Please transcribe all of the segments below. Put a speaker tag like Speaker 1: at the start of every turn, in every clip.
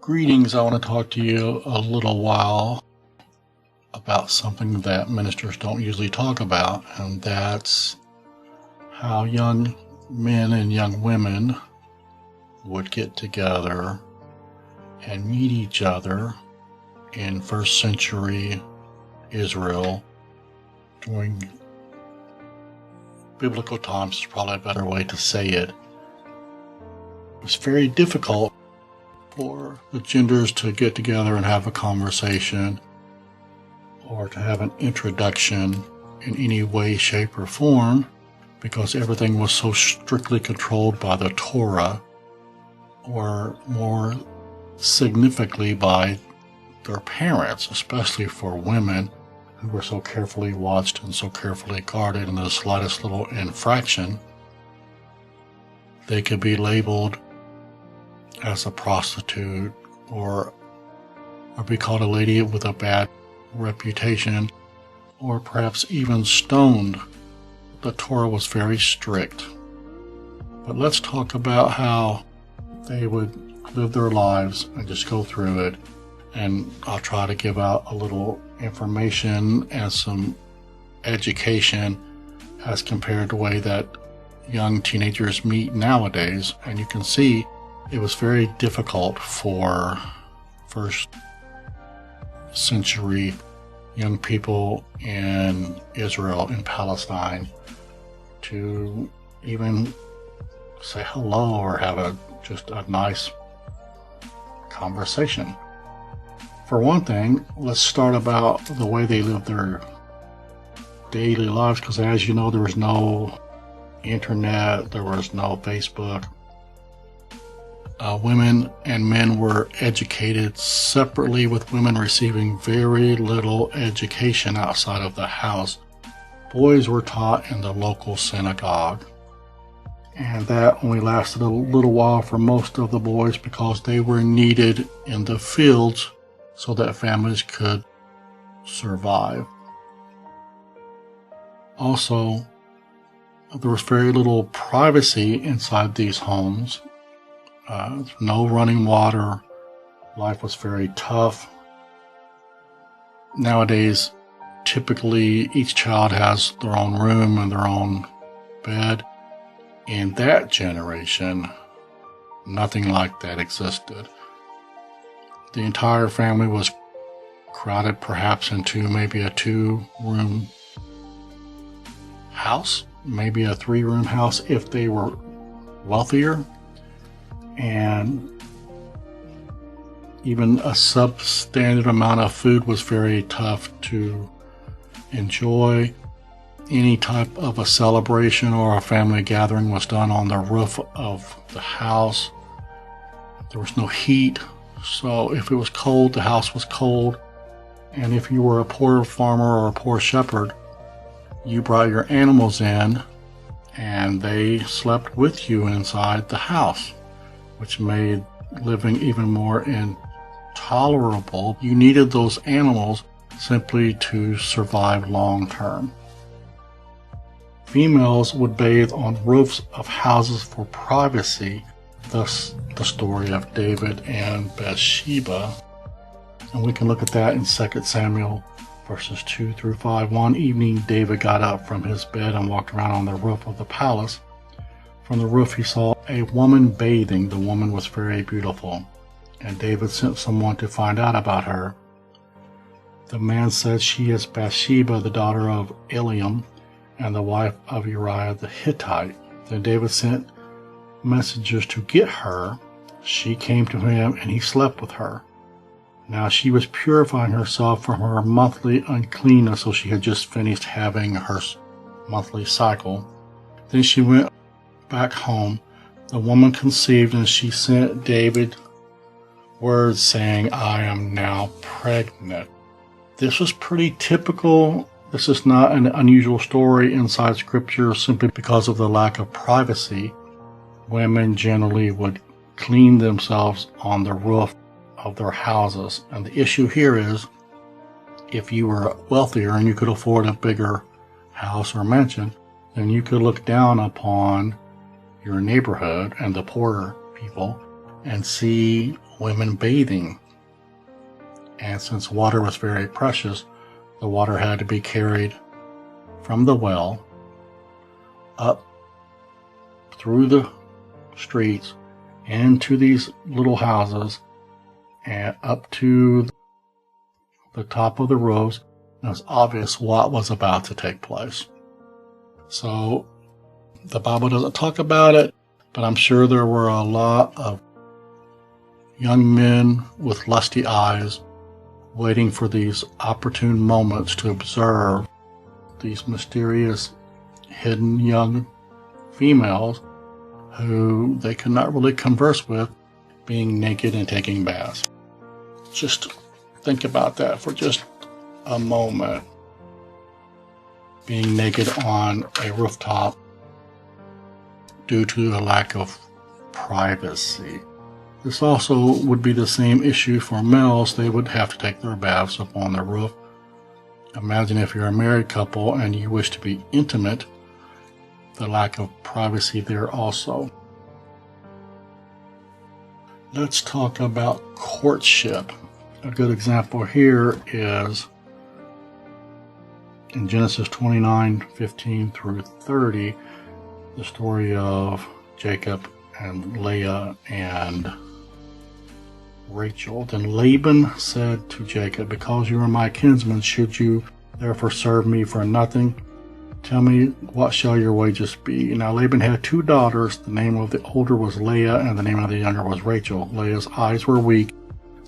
Speaker 1: Greetings. I want to talk to you a little while about something that ministers don't usually talk about, and that's how young men and young women would get together and meet each other in first century Israel during biblical times is probably a better way to say it. It was very difficult for the genders to get together and have a conversation or to have an introduction in any way, shape, or form because everything was so strictly controlled by the Torah, or more significantly by their parents, especially for women who were so carefully watched and so carefully guarded. In the slightest little infraction, they could be labeled as a prostitute or be called a lady with a bad reputation, or perhaps even stoned. The Torah was very strict. But let's talk about how they would live their lives and just go through it. And I'll try to give out a little information and some education as compared to the way that young teenagers meet nowadays. And you can see it was very difficult for first century young people in Israel, in Palestine, to even say hello or have just a nice conversation. For one thing, let's start about the way they lived their daily lives, because as you know, there was no internet, there was no Facebook. Women and men were educated separately, with women receiving very little education outside of the house. Boys were taught in the local synagogue, and that only lasted a little while for most of the boys because they were needed in the fields so that families could survive. Also, there was very little privacy inside these homes. No running water. Life was very tough. Nowadays, typically each child has their own room and their own bed. In that generation, nothing like that existed. The entire family was crowded perhaps into maybe a 2-room house, maybe a 3-room house if they were wealthier. And even a substandard amount of food was very tough to enjoy. Any type of a celebration or a family gathering was done on the roof of the house. There was no heat, so if it was cold, the house was cold. And if you were a poor farmer or a poor shepherd, you brought your animals in and they slept with you inside the house, which made living even more intolerable. You needed those animals simply to survive long term. Females would bathe on roofs of houses for privacy, thus the story of David and Bathsheba. And we can look at that in 2 Samuel verses 2 through 5. One evening, David got up from his bed and walked around on the roof of the palace. From the roof he saw a woman bathing. The woman was very beautiful, and David sent someone to find out about her. The man said, "She is Bathsheba, the daughter of Eliam, and the wife of Uriah the Hittite." Then David sent messengers to get her. She came to him, and he slept with her. Now she was purifying herself from her monthly uncleanness, so she had just finished having her monthly cycle. Then she went back home. The woman conceived, and she sent David word saying, "I am now pregnant." This was pretty typical. This is not an unusual story inside Scripture simply because of the lack of privacy. Women generally would clean themselves on the roof of their houses. And the issue here is, if you were wealthier and you could afford a bigger house or mansion, then you could look down upon your neighborhood and the poorer people and see women bathing. And since water was very precious, the water had to be carried from the well up through the streets into these little houses and up to the top of the roofs. And it was obvious what was about to take place. So the Bible doesn't talk about it, but I'm sure there were a lot of young men with lusty eyes waiting for these opportune moments to observe these mysterious hidden young females who they could not really converse with, being naked and taking baths. Just think about that for just a moment. Being naked on a rooftop due to a lack of privacy. This also would be the same issue for males. They would have to take their baths up on their roof. Imagine if you're a married couple and you wish to be intimate, the lack of privacy there also. Let's talk about courtship. A good example here is in Genesis 29:15 through 30, the story of Jacob and Leah and Rachel. Then Laban said to Jacob, "Because you are my kinsman, should you therefore serve me for nothing? Tell me, what shall your wages be?" Now Laban had 2 daughters. The name of the older was Leah, and the name of the younger was Rachel. Leah's eyes were weak,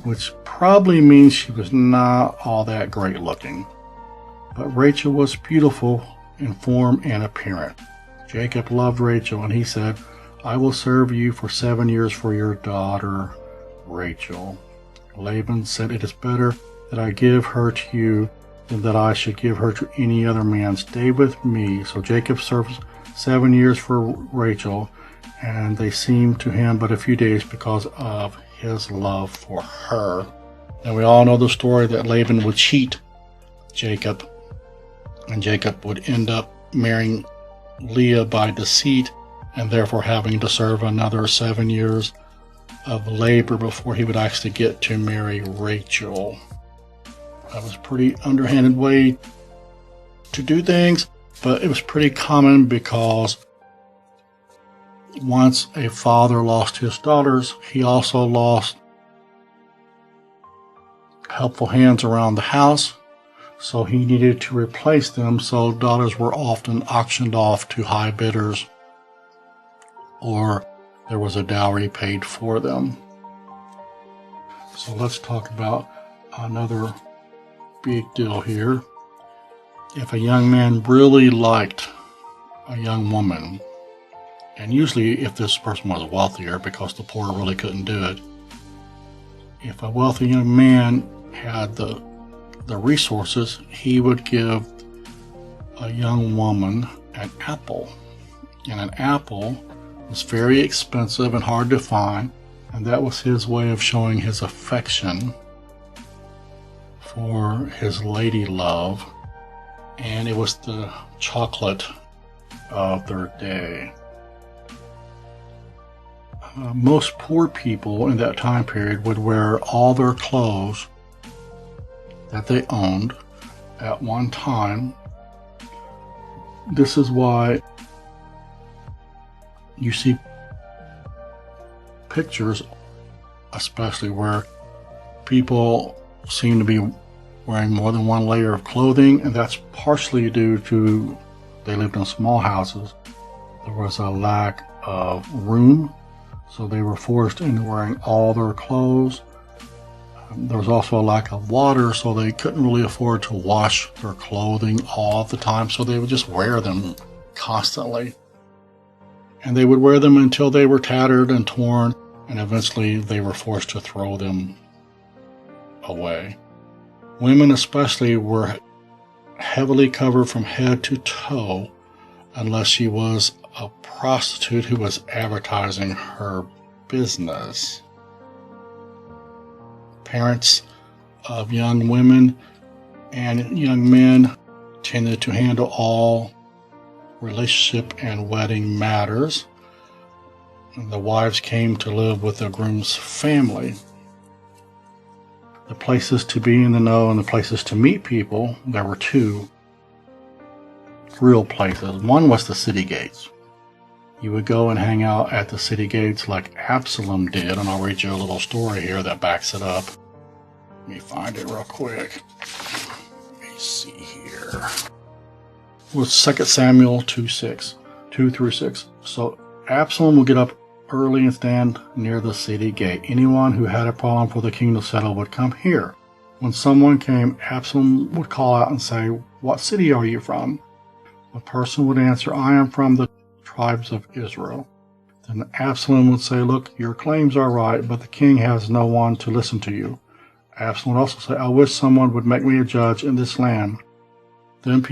Speaker 1: which probably means she was not all that great looking. But Rachel was beautiful in form and appearance. Jacob loved Rachel, and he said, "I will serve you for 7 years for your daughter Rachel." Laban said, "It is better that I give her to you than that I should give her to any other man. Stay with me." So Jacob served 7 years for Rachel, and they seemed to him but a few days because of his love for her. Now we all know the story that Laban would cheat Jacob, and Jacob would end up marrying Leah by deceit, and therefore having to serve another 7 years of labor before he would actually get to marry Rachel. That was a pretty underhanded way to do things, but it was pretty common because once a father lost his daughters, he also lost helpful hands around the house, so he needed to replace them. So daughters were often auctioned off to high bidders, or there was a dowry paid for them. So let's talk about another big deal here. If a young man really liked a young woman, and usually if this person was wealthier because the poor really couldn't do it, if a wealthy young man had the resources, he would give a young woman an apple. And an apple was very expensive and hard to find, and that was his way of showing his affection for his lady love, and it was the chocolate of their day. Most poor people in that time period would wear all their clothes that they owned at one time. This is why you see pictures, especially where people seem to be wearing more than one layer of clothing, and that's partially due to they lived in small houses. There was a lack of room, so they were forced into wearing all their clothes. There was also a lack of water, so they couldn't really afford to wash their clothing all the time, so they would just wear them constantly. And they would wear them until they were tattered and torn, and eventually they were forced to throw them away. Women especially were heavily covered from head to toe unless she was a prostitute who was advertising her business. Parents of young women and young men tended to handle all relationship and wedding matters. and the wives came to live with the groom's family. The places to be in the know and the places to meet people, there were two real places. One was the city gates. You would go and hang out at the city gates like Absalom did, and I'll read you a little story here that backs it up. Let me find it real quick. Let me see here. It was 2 Samuel 2 through 6. So Absalom would get up early and stand near the city gate. Anyone who had a problem for the king to settle would come here. When someone came, Absalom would call out and say, "What city are you from?" The person would answer, "I am from the tribes of Israel." Then Absalom would say, "Look, your claims are right, but the king has no one to listen to you." Absalom would also say, "I wish someone would make me a judge in this land. Then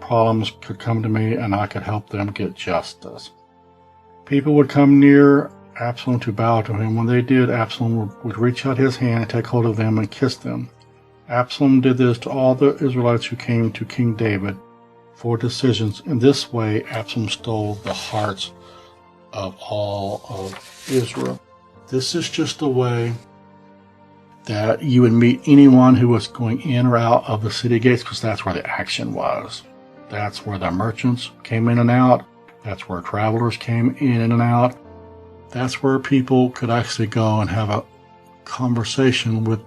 Speaker 1: problems could come to me and I could help them get justice." People would come near Absalom to bow to him. When they did, Absalom would reach out his hand and take hold of them and kiss them. Absalom did this to all the Israelites who came to King David for decisions. In this way, Absalom stole the hearts of all of Israel. This is just a way that you would meet anyone who was going in or out of the city gates, because that's where the action was. That's where the merchants came in and out. That's where travelers came in and out. That's where people could actually go and have a conversation with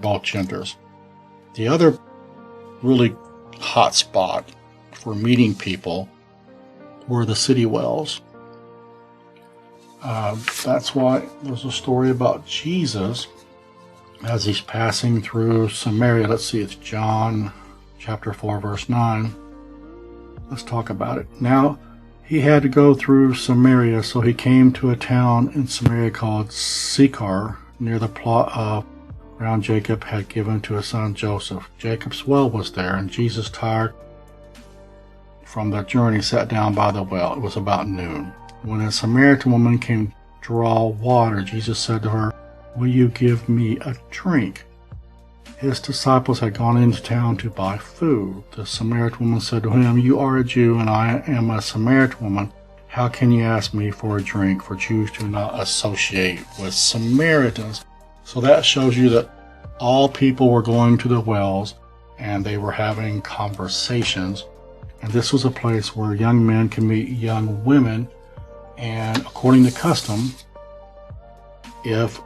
Speaker 1: both genders. The other really hot spot for meeting people were the city wells. That's why there's a story about Jesus as he's passing through Samaria. Let's see, it's John chapter 4, verse 9. Let's talk about it. Now, he had to go through Samaria, so he came to a town in Samaria called Sychar, near the plot of ground Jacob had given to his son Joseph. Jacob's well was there, and Jesus, tired from the journey, sat down by the well. It was about noon. When a Samaritan woman came to draw water, Jesus said to her, "Will you give me a drink?" His disciples had gone into town to buy food. The Samaritan woman said to him, "You are a Jew, and I am a Samaritan woman. How can you ask me for a drink? For Jews do not associate with Samaritans." So that shows you that all people were going to the wells, and they were having conversations. And this was a place where young men can meet young women. And according to custom, if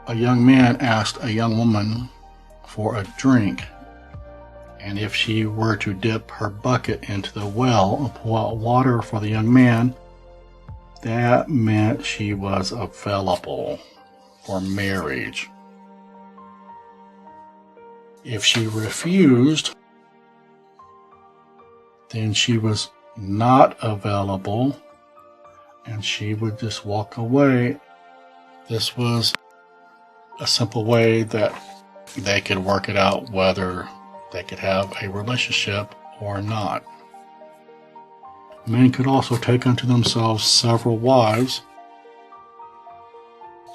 Speaker 1: a young man asked a young woman for a drink, and if she were to dip her bucket into the well and pull out water for the young man, that meant she was available for marriage. If she refused, then she was not available, and she would just walk away. This was a simple way that they could work it out whether they could have a relationship or not. Men could also take unto themselves several wives,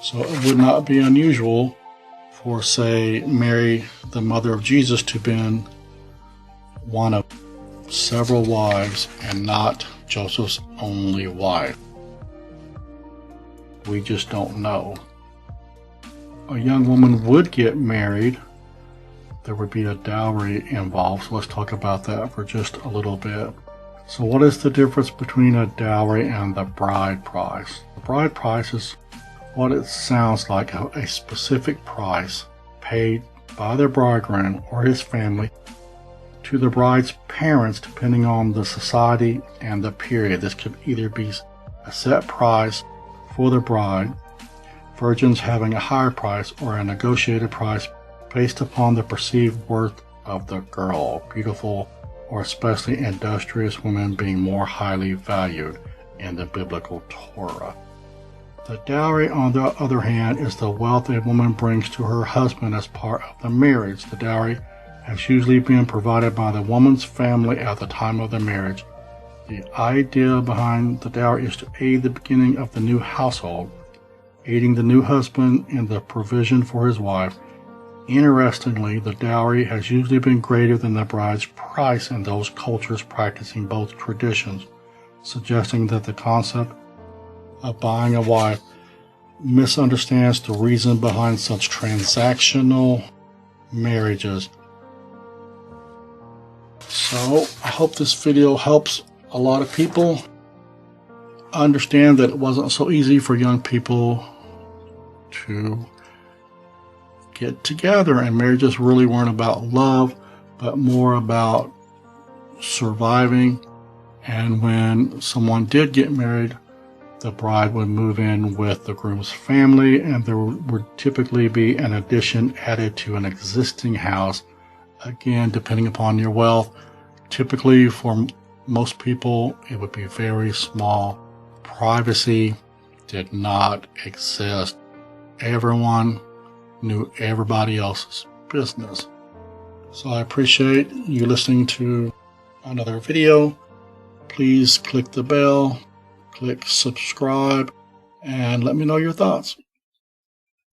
Speaker 1: so it would not be unusual for, say, Mary, the mother of Jesus, to have been one of several wives and not Joseph's only wife. We just don't know. A young woman would get married. There would be a dowry involved, so let's talk about that for just a little bit. So what is the difference between a dowry and the bride price? The bride price is what it sounds like, a specific price paid by the bridegroom or his family to the bride's parents, depending on the society and the period. This could either be a set price for the bride, virgins having a higher price, or a negotiated price based upon the perceived worth of the girl. Beautiful or especially industrious women being more highly valued in the biblical Torah. The dowry, on the other hand, is the wealth a woman brings to her husband as part of the marriage. The dowry has usually been provided by the woman's family at the time of the marriage. The idea behind the dowry is to aid the beginning of the new household, aiding the new husband in the provision for his wife. Interestingly, the dowry has usually been greater than the bride's price in those cultures practicing both traditions, suggesting that the concept buying a wife misunderstands the reason behind such transactional marriages. So I hope this video helps a lot of people understand that it wasn't so easy for young people to get together, and marriages really weren't about love, but more about surviving. And when someone did get married, the bride would move in with the groom's family, and there would typically be an addition added to an existing house. Again, depending upon your wealth, typically for most people, it would be very small. Privacy did not exist. Everyone knew everybody else's business. So I appreciate you listening to another video. Please click the bell, click subscribe, and let me know your thoughts.